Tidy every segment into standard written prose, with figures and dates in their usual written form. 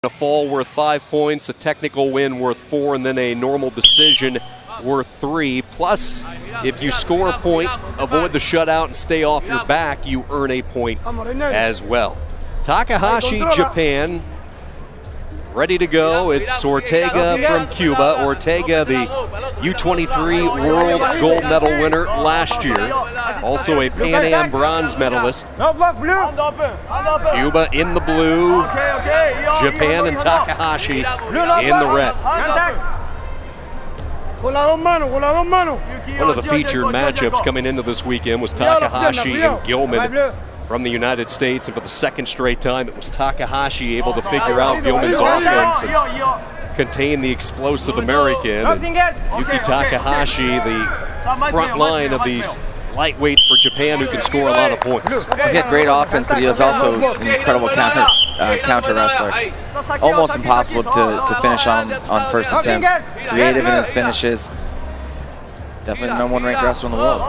A fall worth 5 points, a technical win worth 4, and then a normal decision worth 3. Plus, if you score a point, avoid the shutout, and stay off your back, you earn a point as well. Takahashi, Japan, ready to go. It's Ortega from Cuba. Ortega, the U23 World Gold Medal winner last year. Also a Pan Am bronze medalist. Cuba in the blue. Japan and Takahashi in the red. One of the featured matchups coming into this weekend was Takahashi and Gilman from the United States, and for the second straight time it was Takahashi able to figure out Gilman's offense and contain the explosive American. And Yuki Takahashi, the front line of these lightweights for Japan, who can score a lot of points. He's got great offense, but he is also an incredible counter wrestler. Almost impossible to finish on first attempt. Creative in his finishes. Definitely the #1 ranked wrestler in the world.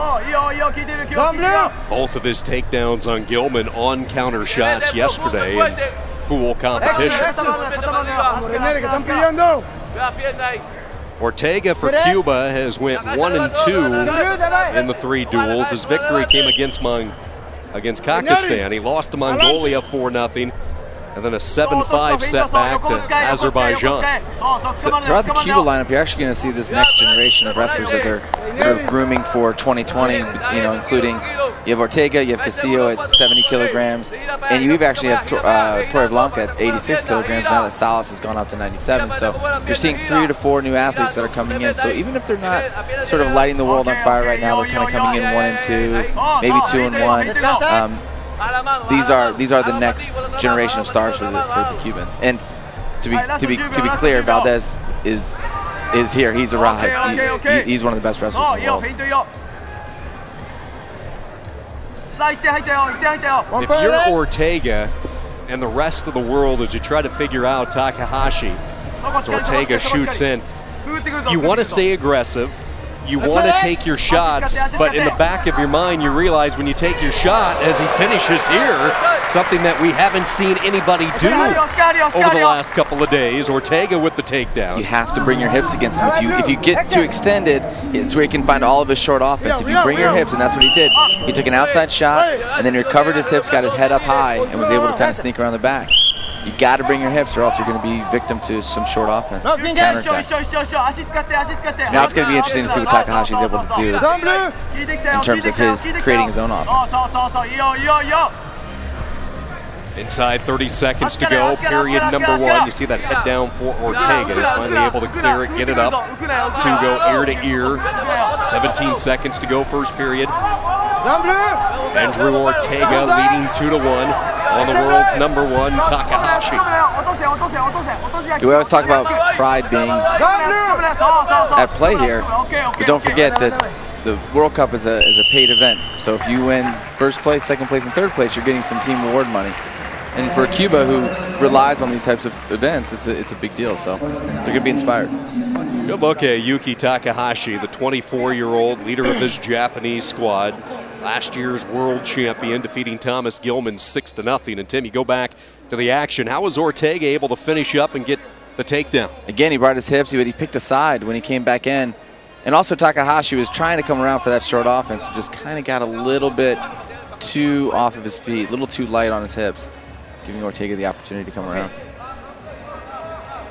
Both of his takedowns on Gilman on counter shots yesterday in pool competition. Ortega for Cuba has went 1-2 in the 3 duels. His victory came against Kazakhstan. He lost to Mongolia 4-0. And then a 7-5 setback to Azerbaijan. So throughout the Cuba lineup, you're actually going to see this next generation of wrestlers that they're sort of grooming for 2020, including you have Ortega, you have Castillo at 70 kilograms, and you actually have Torreblanca at 86 kilograms now that Salas has gone up to 97. So you're seeing 3 to 4 new athletes that are coming in. So even if they're not sort of lighting the world on fire right now, they're kind of coming in 1-2, maybe 2-1. These are the next generation of stars for the Cubans. And to be clear, Valdez is here. He's arrived. He's one of the best wrestlers in the world. If you're Ortega and the rest of the world, as you try to figure out Takahashi, as Ortega shoots in, you want to stay aggressive. You want to take your shots, but in the back of your mind, you realize when you take your shot, as he finishes here, something that we haven't seen anybody do over the last couple of days. Ortega with the takedown. You have to bring your hips against him. If you get too extended, it's where he can find all of his short offense. If you bring your hips, and that's what he did. He took an outside shot, and then recovered his hips, got his head up high, and was able to kind of sneak around the back. You got to bring your hips, or else you're going to be victim to some short offense, counterattacks. Now it's going to be interesting to see what Takahashi is able to do in terms of creating his own offense. Inside 30 seconds to go, period #1. You see that head down for Ortega. He's finally able to clear it, get it up to go ear to ear. 17 seconds to go, first period. ANDREU Ortega leading 2-1 on the world's #1, Takahashi. We always talk about pride being at play here, but don't forget that the World Cup is a paid event. So if you win first place, second place, and third place, you're getting some team award money. And for Cuba, who relies on these types of events, it's a big deal. So they're going to be inspired. Good look at Yuki Takahashi, the 24-year-old leader of this Japanese squad. Last year's world champion, defeating Thomas Gilman 6-0. And Tim, you go back to the action. How was Ortega able to finish up and get the takedown? Again, he brought his hips, but he picked a side when he came back in. And also Takahashi was trying to come around for that short offense, just kind of got a little bit too off of his feet, a little too light on his hips, giving Ortega the opportunity to come around.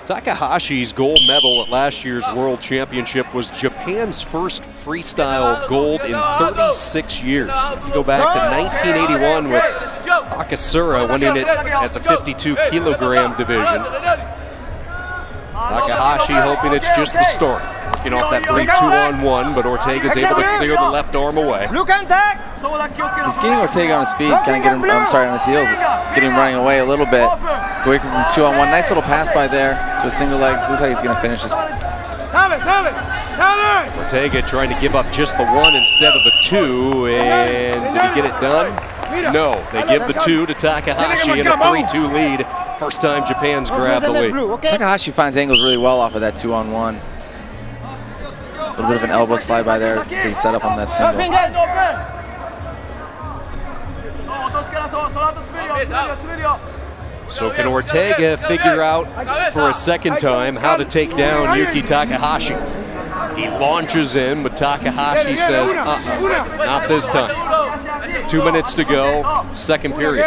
Takahashi's gold medal at last year's World Championship was Japan's first freestyle gold in 36 years. If you go back to 1981 with Akasura winning it at the 52-kilogram division. Takahashi hoping it's just the start. Working off that 3-2-on-1, but Ortega's able to clear the left arm away. He's getting Ortega on his feet, kind of get him, on his heels, getting him running away a little bit. Going from 2-on-1, nice little pass by there to a single leg. Looks like he's going to finish this. Ortega trying to give up just the 1 instead of the 2, and did he get it done? No, they give the 2 to Takahashi in a 3-2 lead. First time Japan's grabbed the lead. Takahashi finds angles really well off of that 2-on-1. A little bit of an elbow slide by there to the setup on that single. So can Ortega figure out for a second time how to take down Yuki Takahashi? He launches in, but Takahashi says, not this time. 2 minutes to go, second period.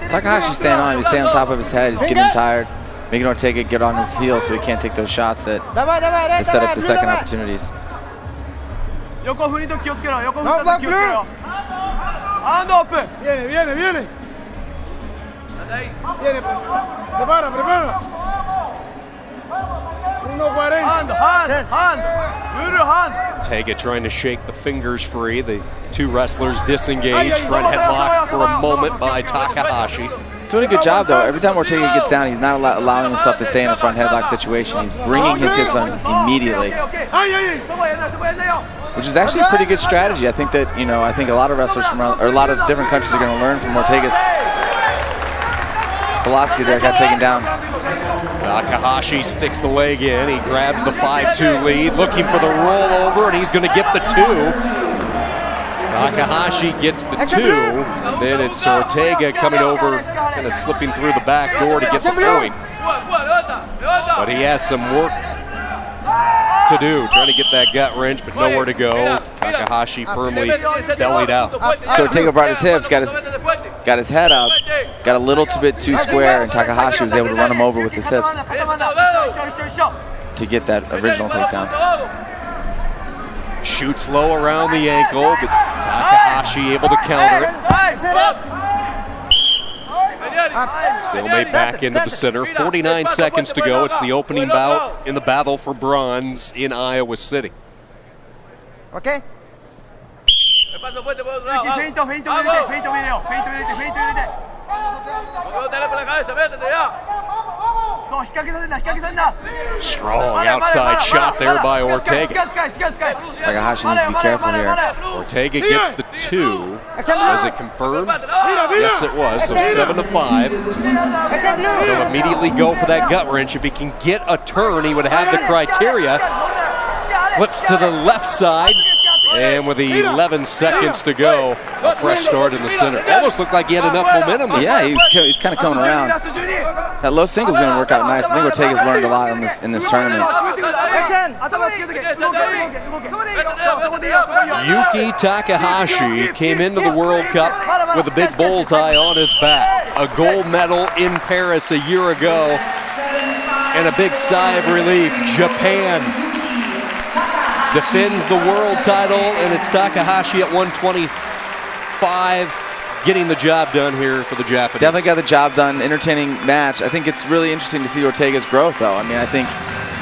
Takahashi's staying on him. He's staying on top of his head. He's getting tired, making Ortega get on his heels so he can't take those shots that set up the second opportunities. Ortega trying to shake the fingers free. The two wrestlers disengage. Front headlock for a moment by Takahashi. He's doing a good job, though. Every time Ortega gets down, he's not allowing himself to stay in a front headlock situation. He's bringing his hips on immediately, which is actually a pretty good strategy. I think that, I think a lot of wrestlers from around, or a lot of different countries are going to learn from Ortega's philosophy there. Got taken down. Takahashi sticks the leg in. He grabs the 5-2 lead, looking for the rollover, and he's going to get the 2. Takahashi gets the 2. Then it's Ortega coming over, kind of slipping through the back door to get the point. But he has some work to do, trying to get that gut wrench, but nowhere to go. Takahashi firmly bellied out. So Ortega brought his hips, got his head up, got a little bit too square, and Takahashi was able to run him over with his hips to get that original takedown. Shoots low around the ankle, but Takahashi able to counter it. Stalemate back into the center. 49 seconds to go. It's the opening bout in the battle for bronze in Iowa City. Okay. Strong outside shot there by Ortega. Takahashi needs to be careful here. Ortega gets the 2. Was it confirmed? Yes, it was. So 7-5. He'll immediately go for that gut wrench. If he can get a turn, he would have the criteria. Flips to the left side. And with 11 seconds to go, a fresh start in the center. Almost looked like he had enough momentum there. Yeah, he's kind of coming around. That low single's going to work out nice. I think Ortega's learned a lot in this tournament. Yuki Takahashi came into the World Cup with a big bullseye on his back. A gold medal in Paris a year ago. And a big sigh of relief. Japan defends the world title, and it's Takahashi at 125, getting the job done here for the Japanese. Definitely got the job done. Entertaining match. I think it's really interesting to see Ortega's growth, though. I mean, I think